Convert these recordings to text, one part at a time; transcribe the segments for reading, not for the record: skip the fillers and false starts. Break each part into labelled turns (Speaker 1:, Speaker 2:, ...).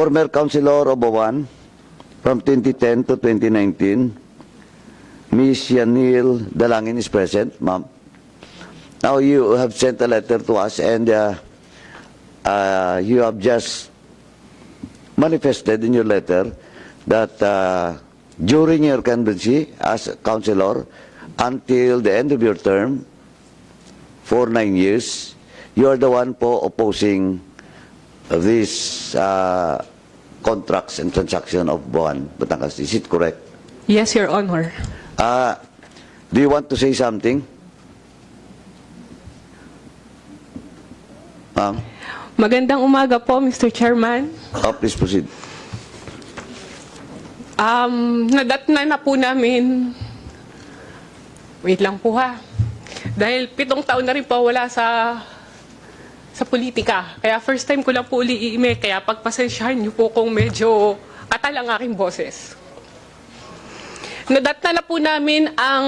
Speaker 1: former councilor of Bawan from 2010 to 2019. Ms. Yanil Dalangin is present, ma'am. Now you have sent a letter to us and you have just manifested in your letter that during your candidacy as a councilor until the end of your term for 9 years, you are the one po opposing these contracts and transaction of Bawan, Batangas. Is it correct?
Speaker 2: Yes, Your Honor.
Speaker 1: Do you want to say something? Ma'am?
Speaker 2: Magandang umaga po, Mr. Chairman.
Speaker 1: Please proceed.
Speaker 2: Nadatnan na po namin. Wait lang po ha. Dahil 7 taon na rin po wala sa politika. Kaya first time ko lang po uli i-email. Kaya pagpasensyahan niyo po kung medyo katal ang aking boses. Nadatnan na po namin ang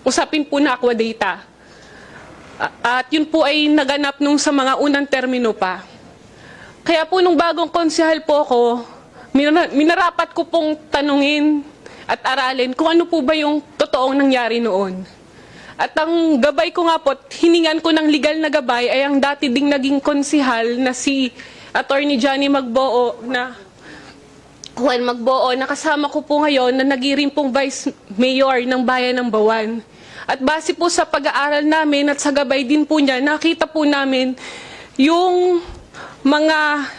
Speaker 2: usapin po na Aqua Data. At yun po ay naganap nung sa mga unang termino pa. Kaya po nung bagong konsehal po ako, minarapat ko pong tanungin at aralin kung ano po ba yung totoong nangyari noon. At ang gabay ko nga po, hiningan ko ng legal na gabay ay ang dati ding naging konsehal na si Attorney Johnny Magboo Juan Magboo, nakasama ko po ngayon na nagiring pong Vice Mayor ng Bayan ng Bawan. At base po sa pag-aaral namin at sa gabay din po niya, nakita po namin yung mga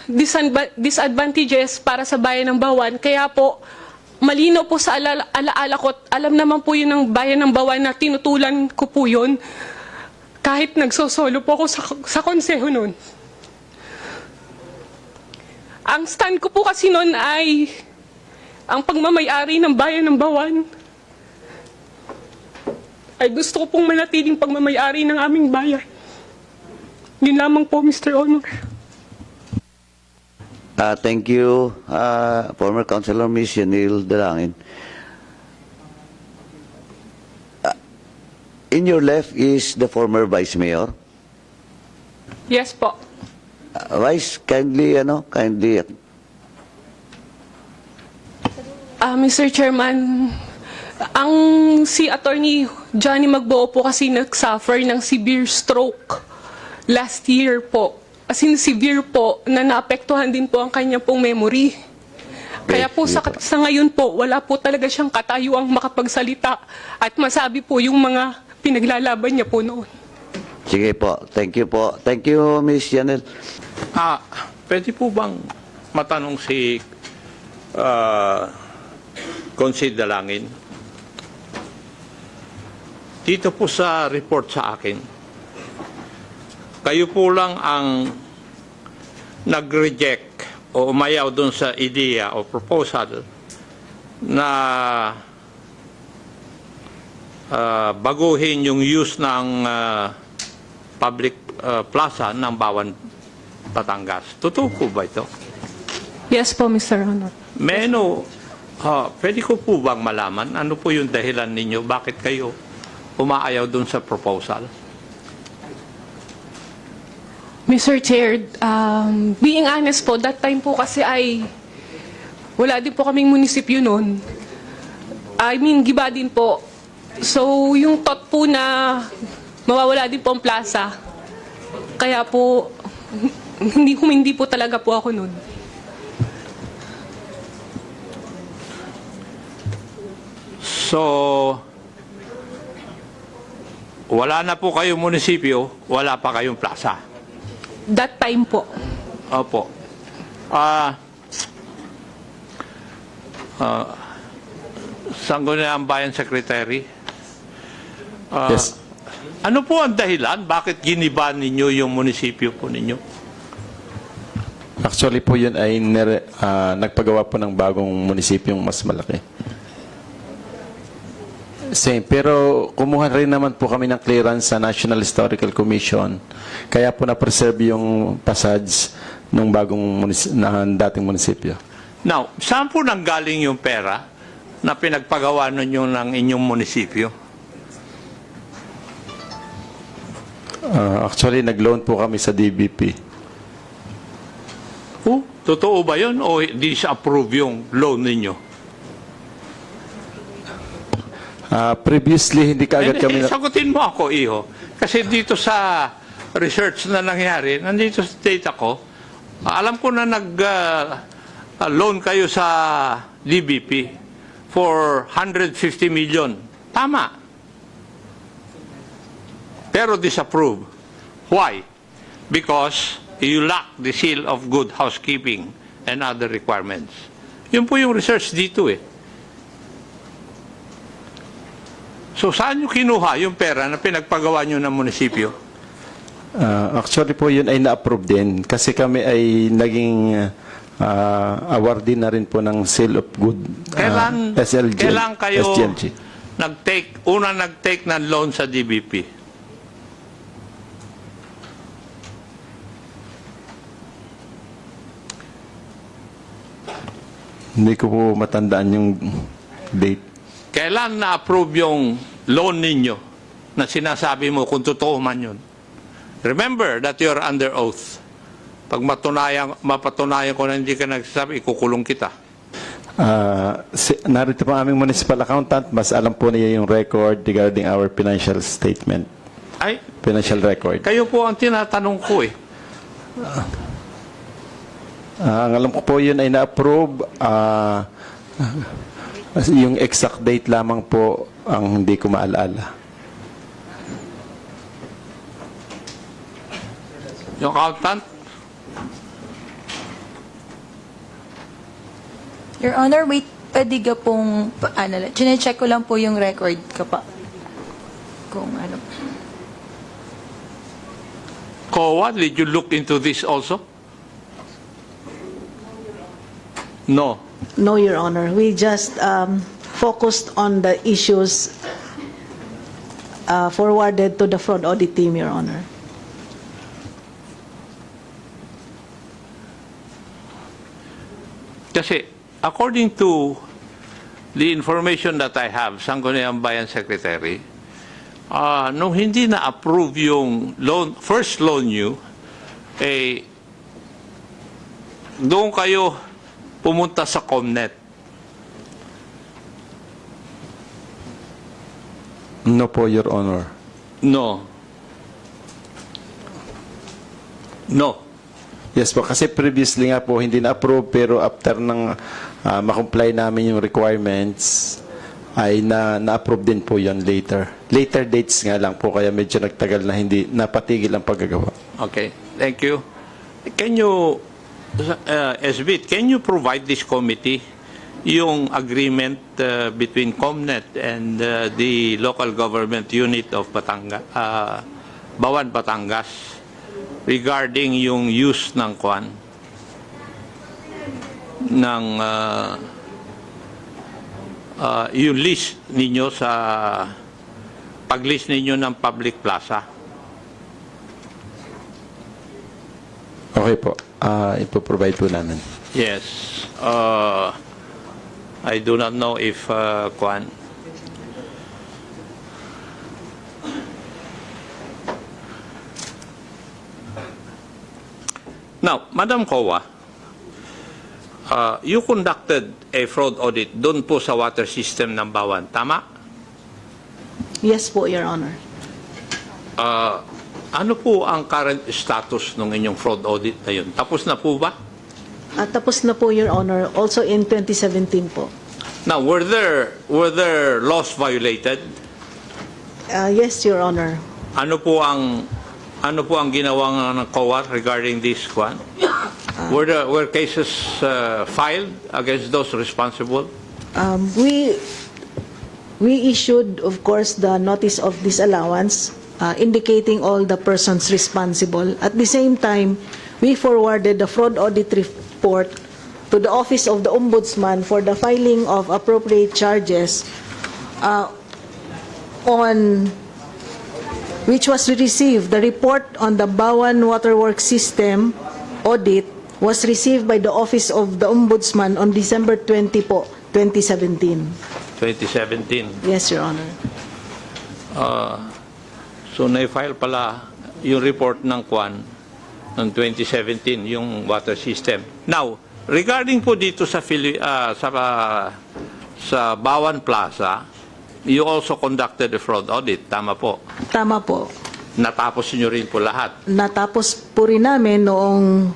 Speaker 2: disadvantages para sa Bayan ng Bawan. Kaya po, malino po sa alaala ko, alam naman po yun ng Bayan ng Bawan na tinutulan ko po yun kahit nagsosolo po ako sa konseho nun. Ang stand ko po kasi noon ay ang pagmamayari ng Bayan ng Bawan. Ay gusto ko pong manatiling pagmamayari ng aming bayan. Yun lamang po, Mr. Honor.
Speaker 1: Thank you, former Councilor Ms. Yanil Dalangin. In your left is the former Vice Mayor.
Speaker 2: Yes po.
Speaker 1: Vice, kindly.
Speaker 2: Mr. Chairman, ang si Attorney Johnny Magboo po kasi nag-suffer ng severe stroke last year po. As in severe po, na naapektuhan din po ang kanya pong memory. Kaya po sa ngayon po, wala po talaga siyang katayuang makapagsalita at masabi po yung mga pinaglalaban niya po noon.
Speaker 1: Sige po. Thank you po. Thank you, Ms. Yanil.
Speaker 3: Pwede po bang matanong si Consid Dalangin? Dito po sa report sa akin, kayo po lang ang nag-reject o umayaw dun sa idea o proposal na baguhin yung use ng public plaza ng Bawan, Batangas. Totoo po ba ito?
Speaker 2: Yes po, Mr. Honor.
Speaker 3: Pwede ko po bang malaman ano po yung dahilan ninyo? Bakit kayo umaayaw dun sa proposal?
Speaker 2: Mr. Chair, being honest po, that time po kasi ay wala din po kaming munisipyo noon. I mean, giba din po. So, yung thought po na mawawala din po ang plaza. Kaya po, hindi po talaga po ako noon.
Speaker 3: So, wala na po kayong munisipyo, wala pa kayong plaza.
Speaker 2: That time po.
Speaker 3: Opo. Sangguniang Bayan Secretary.
Speaker 4: Yes.
Speaker 3: Ano po ang dahilan? Bakit giniba ninyo yung munisipyo po ninyo?
Speaker 4: Actually po yun ay nagpagawa po ng bagong munisipyong mas malaki. Same. Pero kumuha rin naman po kami ng clearance sa National Historical Commission. Kaya po na-preserve yung passage ng dating munisipyo.
Speaker 3: Now, saan po nanggaling yung pera na pinagpagawa ninyo ng inyong munisipyo?
Speaker 4: Actually, nag-loan po kami sa DBP.
Speaker 3: Totoo ba yun o disapprove yung loan ninyo?
Speaker 4: Previously, hindi kaagad kami...
Speaker 3: Sagutin mo ako, Iho. Kasi dito sa research na nangyari, nandito sa data ko, alam ko na nag-loan kayo sa DBP for 150 million. Tama. Pero disapprove. Why? Because you lack the seal of good housekeeping and other requirements. Yun po yung research dito eh. So saan nyo kinuha yung pera na pinagpagawa nyo ng munisipyo?
Speaker 4: Actually po yun ay na-approve din kasi kami ay naging awardee na rin po ng Seal of Good
Speaker 3: Kailan kayo
Speaker 4: SGLG.
Speaker 3: nag-take ng loan sa DBP?
Speaker 4: Hindi ko po matandaan yung date.
Speaker 3: Kailan na-approve yung loan ninyo na sinasabi mo kung totoo man yun? Remember that you're under oath. Pag mapatunayan ko na hindi ka nagsasabi, ikukulong kita.
Speaker 4: Narito po ang aming municipal accountant. Mas alam po niya yung record regarding our financial statement.
Speaker 3: Ay,
Speaker 4: Financial record.
Speaker 3: kayo po ang tinatanong ko eh.
Speaker 4: Ang alam ko po yun ay na-approve. Yung exact date lamang po ang hindi ko maalala.
Speaker 3: Yung accountant,
Speaker 5: Your Honor, wait, pwede ka pong, chinecheck ko lang po yung record ka pa. Kung ano.
Speaker 3: COA, did you look into this also? No.
Speaker 6: No, Your Honor. We just focused on the issues forwarded to the fraud audit team, Your Honor.
Speaker 3: Kasi, according to the information that I have, Sangguniang Bayan Secretary, nung hindi na-approve yung loan, first loan nyo, eh, doon kayo pumunta sa COMNET.
Speaker 4: No po, Your Honor.
Speaker 3: No. No.
Speaker 4: Yes po, kasi previously nga po hindi na-approve pero after ng makomply namin yung requirements ay na-approve din po yon later. Later dates nga lang po kaya medyo nagtagal na hindi napatigil ang paggagawa.
Speaker 3: Okay. Thank you. Can you, SBIT, can you provide this committee yung agreement between COMNET and the local government unit of Bawan, Batangas regarding yung use ng kwan ng yung list ninyo sa pag-list ninyo ng public plaza?
Speaker 4: Okay po. Ipoprovide po namin.
Speaker 3: Yes. I do not know if kwan. Now, Madam COA, you conducted a fraud audit doon po sa water system ng Bawan, tama?
Speaker 6: Yes po, Your Honor.
Speaker 3: Ano po ang current status ng inyong fraud audit na yun? Tapos na po ba?
Speaker 6: Tapos na po, Your Honor. Also in 2017 po.
Speaker 3: Now, were there laws violated?
Speaker 6: Yes, Your Honor.
Speaker 3: Ano po ang ginawa ng COA regarding this one? Were cases filed against those responsible?
Speaker 6: We issued, of course, the notice of disallowance indicating all the persons responsible. At the same time, we forwarded the fraud audit report to the Office of the Ombudsman for the filing of appropriate charges on which was received. The report on the Bawan Waterworks System audit was received by the Office of the Ombudsman on December 20 po, 2017.
Speaker 3: 2017.
Speaker 6: Yes, Your Honor.
Speaker 3: So na-file pala yung report ng kwan Noong 2017, yung water system. Now, regarding po dito sa Bawan Plaza, you also conducted a fraud audit. Tama po.
Speaker 6: Tama po.
Speaker 3: Natapos nyo rin po lahat.
Speaker 6: Natapos po rin namin noong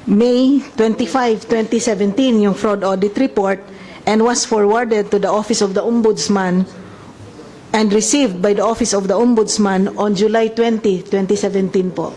Speaker 6: May 25, 2017 yung fraud audit report and was forwarded to the Office of the Ombudsman and received by the Office of the Ombudsman on July 20, 2017 po.